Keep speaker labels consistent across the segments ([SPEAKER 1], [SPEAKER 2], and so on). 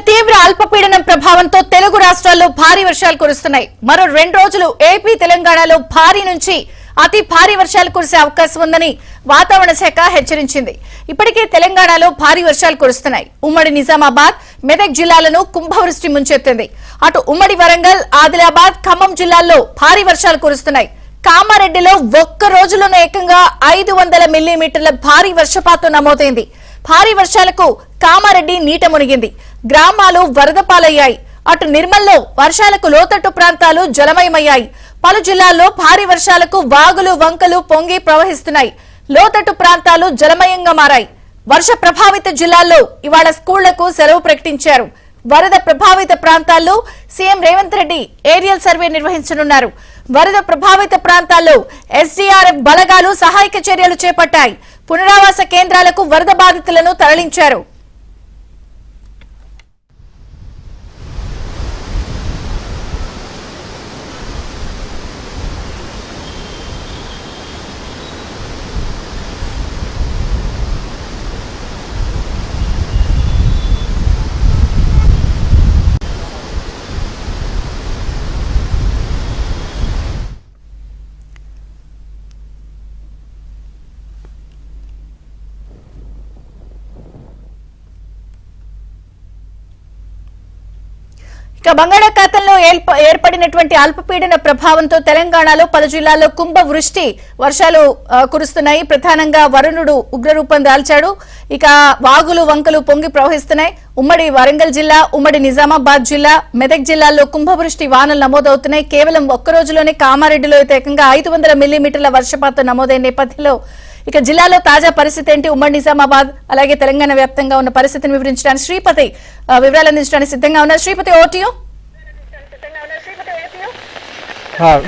[SPEAKER 1] తీవ్ర అల్పపీడనం ప్రభావంతో తెలుగు రాష్ట్రాల్లో భారీ వర్షాలు కురుస్తున్నాయి. మరో 2 రోజులు ఏపీ తెలంగాణలో భారీ నుంచి అతి భారీ వర్షాలు కురిసే అవకాశం ఉందని వాతావరణ శాఖ హెచ్చరించింది. ఇప్పటికే తెలంగాణలో భారీ వర్షాలు కురుస్తున్నాయి. ఉమ్మడి నిజామాబాద్, మెదక్ జిల్లాలను కుంభవృష్టి ముంచెత్తింది. అటు ఉమ్మడి వరంగల్, ఆదిలాబాద్, ఖమ్మం జిల్లాల్లో భారీ వర్షాలు కురుస్తున్నాయి. కామారెడ్డిలో ఒక్క రోజులోనే ఏకంగా 500 మిల్లీమీటర్ల భారీ వర్షపాతం నమోదైంది. భారీ వర్షాలకు కామారెడ్డి నీట మునిగింది. గ్రామాలు వరద పాలయ్యాయి. అటు నిర్మల్లో వర్షాలకు లోతట్టు ప్రాంతాలు జలమయమయ్యాయి. పలు జిల్లాల్లో భారీ వర్షాలకు వాగులు, వంకలు పొంగి ప్రవహిస్తున్నాయి. లోతట్టు ప్రాంతాలు జలమయంగా మారాయి. వర్ష ప్రభావిత జిల్లాల్లో ఇవాళ స్కూళ్లకు సెలవు ప్రకటించారు. వరద ప్రభావిత ప్రాంతాల్లో CM Revanth Reddy aerial survey నిర్వహించనున్నారు. వరద ప్రభావిత ప్రాంతాల్లో ఎస్డీఆర్ఎఫ్ బలగాలు సహాయక చర్యలు చేపట్టాయి. పునరావాస కేంద్రాలకు వరద బాధితులను తరలించారు. ఇక బంగాళాఖాతంలో ఏర్పడినటువంటి అల్పపీడన ప్రభావంతో తెలంగాణలో 10 జిల్లాల్లో కుంభ వృష్టి వర్షాలు కురుస్తున్నాయి. ప్రధానంగా వరుణుడు ఉగ్రరూపం దాల్చాడు. ఇక వాగులు, వంకలు పొంగి ప్రవహిస్తున్నాయి. ఉమ్మడి వరంగల్ జిల్లా, ఉమ్మడి నిజామాబాద్ జిల్లా, మెదక్ జిల్లాల్లో కుంభవృష్టి వానలు నమోదవుతున్నాయి. కేవలం ఒక్క రోజులోనే కామారెడ్డిలో అయితే ఏకంగా 500 మిల్లీమీటర్ల వర్షపాతం నమోదైన నేపథ్యంలో ఇక జిల్లాలో తాజా పరిస్థితి ఏంటి, ఉమ్మడి నిజామాబాద్ అలాగే తెలంగాణ వ్యాప్తంగా ఉన్న పరిస్థితిని వివరించడానికి శ్రీపతి వివరాలు అందించడానికి సిద్ధంగా ఉన్నారు. శ్రీపతి, ఓటీయూ.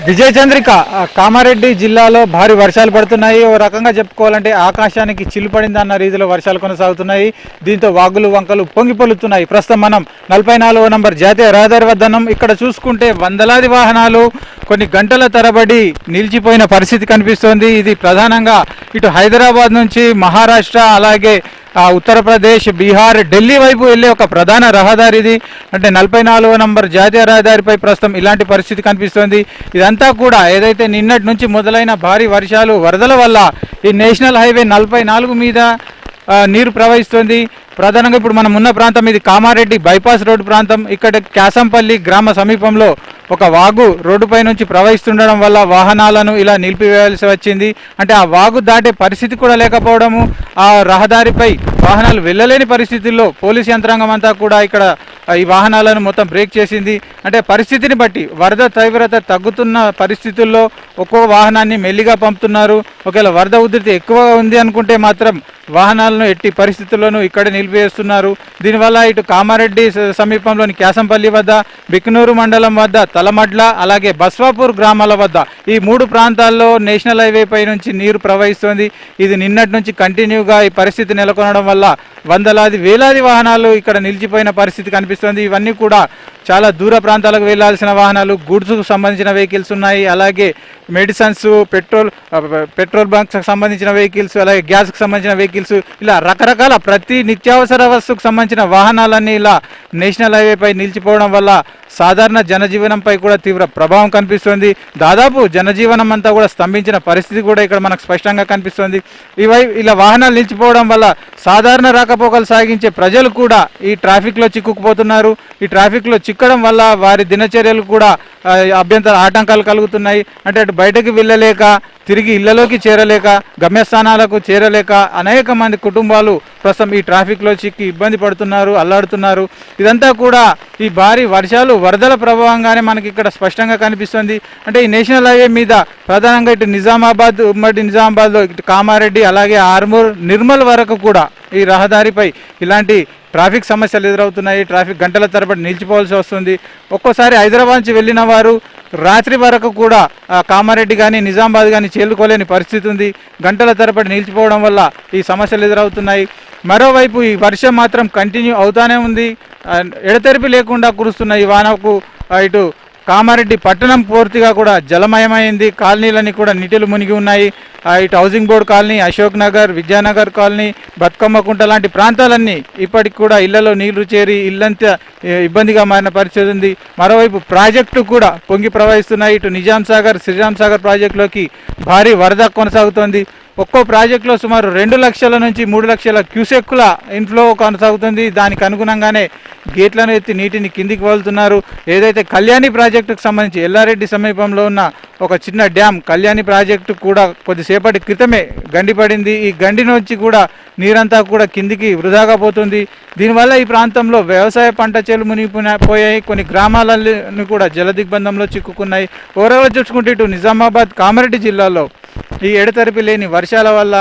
[SPEAKER 2] విజయ చంద్రిక, కామారెడ్డి జిల్లాలో భారీ వర్షాలు పడుతున్నాయి. ఓ రకంగా చెప్పుకోవాలంటే ఆకాశానికి చిల్లుపడింది అన్న రీతిలో వర్షాలు కొనసాగుతున్నాయి. దీంతో వాగులు, వంకలు పొంగి పొల్లుతున్నాయి. ప్రస్తుతం మనం 44వ నంబర్ జాతీయ రహదారి వద్దనం. ఇక్కడ చూసుకుంటే వందలాది వాహనాలు కొన్ని గంటల తరబడి నిలిచిపోయిన పరిస్థితి కనిపిస్తోంది. ఇది ప్రధానంగా ఇటు హైదరాబాద్ నుంచి మహారాష్ట్ర, అలాగే ఉత్తరప్రదేశ్, బీహార్, ఢిల్లీ వైపు వెళ్లే ఒక ప్రధాన రహదారి ఇది. అంటే 44వ నంబర్ జాతీయ రహదారిపై ప్రస్తుతం ఇలాంటి పరిస్థితి కనిపిస్తోంది. ఇదంతా కూడా ఏదైతే నిన్నటి నుంచి మొదలైన భారీ వర్షాలు, వరదల వల్ల ఈ నేషనల్ హైవే 44 మీద నీరు ప్రవహిస్తుంది. ప్రధానంగా ఇప్పుడు మనం ఉన్న ప్రాంతం ఇది కామారెడ్డి బైపాస్ రోడ్డు ప్రాంతం. ఇక్కడ క్యాసంపల్లి గ్రామ సమీపంలో ఒక వాగు రోడ్డుపై నుంచి ప్రవహిస్తుండడం వల్ల వాహనాలను ఇలా నిలిపివేయాల్సి వచ్చింది. అంటే ఆ వాగు దాటే పరిస్థితి కూడా లేకపోవడము, ఆ రహదారిపై వాహనాలు వెళ్ళలేని పరిస్థితుల్లో పోలీస్ యంత్రాంగం అంతా కూడా ఇక్కడ ఈ వాహనాలను మొత్తం బ్రేక్ చేసింది. అంటే పరిస్థితిని బట్టి వరద తీవ్రత తగ్గుతున్న పరిస్థితుల్లో ఒక్కో వాహనాన్ని మెల్లిగా పంపుతున్నారు. ఒకవేళ వరద ఉధృతి ఎక్కువగా ఉంది అనుకుంటే మాత్రం వాహనాలను ఎట్టి పరిస్థితుల్లోనూ ఇక్కడ నిలిపివేస్తున్నారు. దీనివల్ల ఇటు కామారెడ్డి సమీపంలోని క్యాసంపల్లి వద్ద, బిక్నూరు మండలం వద్ద, తలమడ్ల, అలాగే బస్వాపూర్ గ్రామాల వద్ద ఈ 3 ప్రాంతాల్లో నేషనల్ హైవే పై నుంచి నీరు ప్రవహిస్తోంది. ఇది నిన్నటి నుంచి కంటిన్యూగా ఈ పరిస్థితి నెలకొనడం వల్ల వందలాది, వేలాది వాహనాలు ఇక్కడ నిలిచిపోయిన పరిస్థితి కనిపిస్తోంది. ఇవన్నీ కూడా చాలా దూర ప్రాంతాలకు వెళ్లాల్సిన వాహనాలు, గూడ్స్కు సంబంధించిన వెహికల్స్ ఉన్నాయి. అలాగే మెడిసిన్స్, పెట్రోల్ బంక్స్ సంబంధించిన వెహికల్స్, అలాగే గ్యాస్కి సంబంధించిన వెహికల్స్, ఇలా రకరకాల ప్రతి నిత్యావసర వస్తువుకు సంబంధించిన వాహనాలన్నీ ఇలా నేషనల్ హైవేపై నిలిచిపోవడం వల్ల సాధారణ జనజీవనంపై కూడా తీవ్ర ప్రభావం కనిపిస్తుంది. దాదాపు జనజీవనం అంతా కూడా స్తంభించిన పరిస్థితి కూడా ఇక్కడ మనకు స్పష్టంగా కనిపిస్తుంది. ఇలా వాహనాలు నిలిచిపోవడం వల్ల సాధారణ రాకపోకలు సాగించే ప్రజలు కూడా ఈ ట్రాఫిక్లో చిక్కుకుపోతున్నారు. ఈ ట్రాఫిక్లో చిక్కడం వల్ల వారి దినచర్యలు కూడా ఆటంకాలు కలుగుతున్నాయి. అంటే అటు బయటకు వెళ్ళలేక, తిరిగి ఇళ్లలోకి చేరలేక, గమ్యస్థానాలకు చేరలేక అనేక మంది కుటుంబాలు ప్రస్తుతం ఈ ట్రాఫిక్లో చిక్కి ఇబ్బంది పడుతున్నారు, అల్లాడుతున్నారు. ఇదంతా కూడా ఈ భారీ వర్షాలు, వరదల ప్రభావంగానే మనకి ఇక్కడ స్పష్టంగా కనిపిస్తుంది. అంటే ఈ నేషనల్ హైవే మీద ప్రధానంగా ఇటు నిజామాబాద్, ఉమ్మడి నిజామాబాద్లో ఇటు కామారెడ్డి, అలాగే ఆర్మూర్, నిర్మల్ వరకు కూడా ఈ రహదారిపై ఇలాంటి ట్రాఫిక్ సమస్యలు ఎదురవుతున్నాయి. ట్రాఫిక్ గంటల తరబడి నిలిచిపోవాల్సి వస్తుంది. ఒక్కోసారి హైదరాబాద్ నుంచి వెళ్ళిన వారు రాత్రి వరకు కూడా కామారెడ్డి కానీ, నిజామాబాద్ కానీ చేరుకోలేని పరిస్థితి ఉంది. గంటల తరబడి నిలిచిపోవడం వల్ల ఈ సమస్యలు ఎదురవుతున్నాయి. మరోవైపు ఈ వర్షం మాత్రం కంటిన్యూ అవుతానే ఉంది. ఎడతెరిపి లేకుండా కురుస్తున్న ఈ వానకు ఇటు కామారెడ్డి పట్టణం పూర్తిగా కూడా జలమయమైంది. కాలనీలన్నీ కూడా నీటిలో మునిగి ఉన్నాయి. ఇటు housing board colony, Ashok Nagar, Vidyanagar colony, Bathukammakunta లాంటి ప్రాంతాలన్నీ ఇప్పటికి కూడా ఇళ్లలో నీళ్లు చేరి ఇల్లంతా ఇబ్బందిగా మారిన పరిస్థితి ఉంది. మరోవైపు ప్రాజెక్టు కూడా పొంగి ప్రవహిస్తున్నాయి. ఇటు నిజాం సాగర్, శ్రీరామ్ సాగర్ ప్రాజెక్టులోకి భారీ వరద కొనసాగుతోంది. ఒక్కో ప్రాజెక్టులో సుమారు 2 లక్షల నుంచి 3 లక్షల క్యూసెక్కుల ఇన్ఫ్లో కొనసాగుతుంది. దానికి అనుగుణంగానే గేట్లను ఎత్తి నీటిని కిందికి వదులుతున్నారు. ఏదైతే కళ్యాణి ప్రాజెక్టుకు సంబంధించి ఎల్లారెడ్డి సమీపంలో ఉన్న ఒక చిన్న డ్యామ్ కళ్యాణి ప్రాజెక్టు కూడా కొద్దిసేపటి క్రితమే గండిపడింది. ఈ గండి నుంచి కూడా నీరంతా కూడా కిందికి వృధాగా పోతుంది. దీనివల్ల ఈ ప్రాంతంలో వ్యవసాయ పంట చేలు మునిగిపోయాయి. కొన్ని గ్రామాలను కూడా జల దిగ్బంధంలో చిక్కుకున్నాయి. ఓవరాల్గా చూసుకుంటే ఇటు నిజామాబాద్, కామారెడ్డి జిల్లాలో ఈ ఎడతెరిపి లేని వర్షాల వల్ల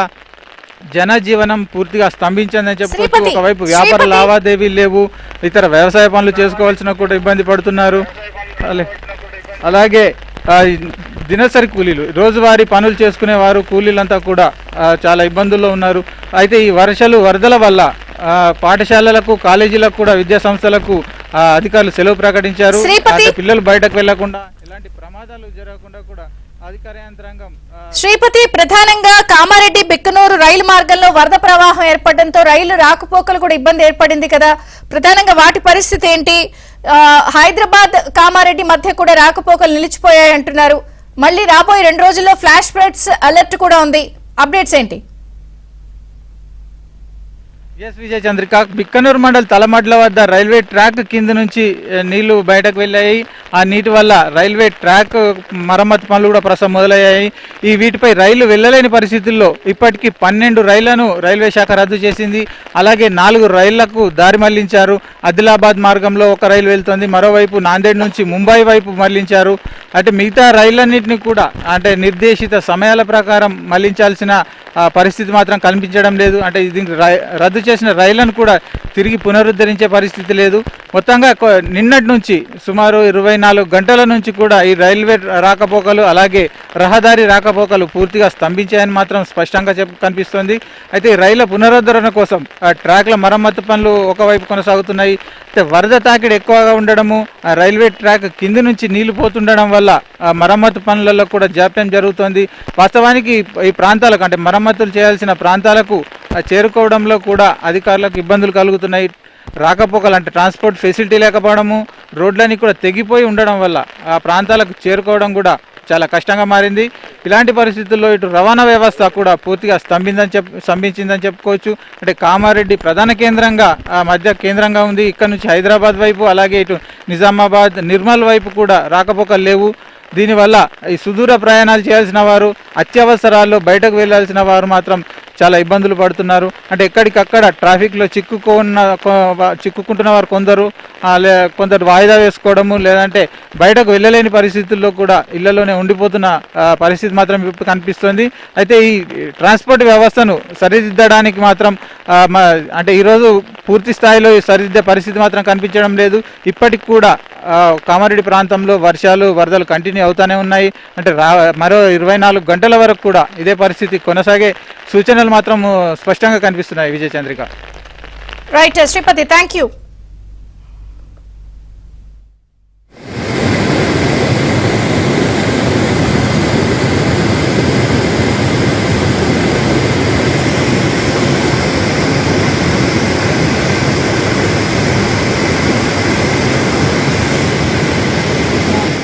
[SPEAKER 2] జనజీవనం పూర్తిగా స్తంభించిందని చెప్పుకోవచ్చు. ఒకవైపు వ్యాపార లావాదేవీలు లేవు, ఇతర వ్యవసాయ పనులు చేసుకోవాల్సిన కూడా ఇబ్బంది పడుతున్నారు. అలాగే దినసరి కూలీలు, రోజువారీ పనులు చేసుకునేవారు, కూలీలంతా కూడా చాలా ఇబ్బందుల్లో ఉన్నారు. అయితే ఈ వరదల వల్ల పాఠశాలలకు, కాలేజీలకు కూడా, విద్యా సంస్థలకు అధికారులు సెలవు ప్రకటించారు. పిల్లలు బయటకు వెళ్లకుండా, ఎలాంటి ప్రమాదాలు జరగకుండా కూడా అధికార యంత్రాంగం.
[SPEAKER 1] శ్రీపతి, ప్రధానంగా కామారెడ్డి బిక్కనూరు రైలు మార్గంలో వరద ప్రవాహం ఏర్పడడంతో రైలు రాకపోకలు కూడా ఇబ్బంది ఏర్పడింది కదా, ప్రధానంగా వాటి పరిస్థితి ఏంటి? హైదరాబాద్, కామారెడ్డి మధ్య కూడా రాకపోకలు నిలిచిపోయాయి అంటున్నారు. మళ్ళీ రాబోయే 2 రోజుల్లో ఫ్లాష్ ఫ్లడ్స్ అలర్ట్ కూడా ఉంది. అప్డేట్స్ ఏంటి?
[SPEAKER 2] ఎస్ విజయ్ చంద్రిక, బిక్కనూరు మండల్ తలమడ్ల వద్ద రైల్వే ట్రాక్ కింద నుంచి నీళ్లు బయటకు వెళ్ళాయి. ఆ నీటి వల్ల రైల్వే ట్రాక్ మరమ్మతు పనులు కూడా ప్రస్తుతం మొదలయ్యాయి. వీటిపై రైళ్లు వెళ్ళలేని పరిస్థితుల్లో ఇప్పటికీ 12 రైళ్లను రైల్వే శాఖ రద్దు చేసింది. అలాగే 4 రైళ్లకు దారి మళ్లించారు. ఆదిలాబాద్ మార్గంలో ఒక రైలు వెళ్తుంది, మరోవైపు నాందేడ్ నుంచి ముంబై వైపు మళ్లించారు. అంటే మిగతా రైళ్లన్నింటినీ కూడా అంటే నిర్దేశిత సమయాల ప్రకారం మళ్లించాల్సిన పరిస్థితి మాత్రం కనిపించడం లేదు. అంటే దీనికి రద్దు చేసిన రైళ్లను కూడా తిరిగి పునరుద్ధరించే పరిస్థితి లేదు. మొత్తంగా నిన్నటి నుంచి సుమారు 24 గంటల నుంచి కూడా ఈ రైల్వే రాకపోకలు, అలాగే రహదారి రాకపోకలు పూర్తిగా స్తంభించాయని మాత్రం స్పష్టంగా కనిపిస్తోంది. అయితే రైళ్ల పునరుద్ధరణ కోసం ట్రాక్ల మరమ్మతు పనులు ఒకవైపు కొనసాగుతున్నాయి. అయితే వరద తాకిడి ఎక్కువగా ఉండడము, రైల్వే ట్రాక్ కింది నుంచి నీళ్లు పోతుండడం వల్ల మరమ్మతు పనులలో కూడా జాప్యం జరుగుతోంది. వాస్తవానికి ఈ ప్రాంతాలకు అంటే మరమ్మతులు చేయాల్సిన ప్రాంతాలకు చేరుకోవడంలో కూడా అధికారులకు ఇబ్బందులు కలుగుతున్నాయి. రాకపోకలు అంటే ట్రాన్స్పోర్ట్ ఫెసిలిటీ లేకపోవడము, రోడ్లన్నీ కూడా తెగిపోయి ఉండడం వల్ల ఆ ప్రాంతాలకు చేరుకోవడం కూడా చాలా కష్టంగా మారింది. ఇలాంటి పరిస్థితుల్లో ఇటు రవాణా వ్యవస్థ కూడా పూర్తిగా స్తంభించిందని చెప్పుకోవచ్చు. అంటే కామారెడ్డి ప్రధాన కేంద్రంగా మధ్య కేంద్రంగా ఉంది. ఇక్కడ నుంచి హైదరాబాద్ వైపు, అలాగే ఇటు నిజామాబాద్, నిర్మల్ వైపు కూడా రాకపోకలు లేవు. దీనివల్ల ఈ సుదూర ప్రయాణాలు చేయాల్సిన వారు, అత్యవసరాల్లో బయటకు వెళ్లాల్సిన వారు మాత్రం చాలా ఇబ్బందులు పడుతున్నారు. అంటే ఎక్కడికక్కడ ట్రాఫిక్లో చిక్కుకుంటున్న వారు కొందరు వాయిదా వేసుకోవడము, లేదంటే బయటకు వెళ్ళలేని పరిస్థితుల్లో కూడా ఇళ్లలోనే ఉండిపోతున్న పరిస్థితి మాత్రం ఇప్పుడు కనిపిస్తుంది. అయితే ఈ ట్రాన్స్పోర్ట్ వ్యవస్థను సరిదిద్దడానికి మాత్రం అంటే ఈరోజు పూర్తి స్థాయిలో సరిదిద్దే పరిస్థితి మాత్రం కనిపించడం లేదు. ఇప్పటికి కూడా కామారెడ్డి ప్రాంతంలో వర్షాలు, వరదలు కంటిన్యూ అవుతూనే ఉన్నాయి. అంటే మరో 24 గంటల వరకు కూడా ఇదే పరిస్థితి కొనసాగే సూచనలు మాత్రం స్పష్టంగా కనిపిస్తున్నాయి. Vijaya Chandrika.
[SPEAKER 1] Right Sripathi, thank you.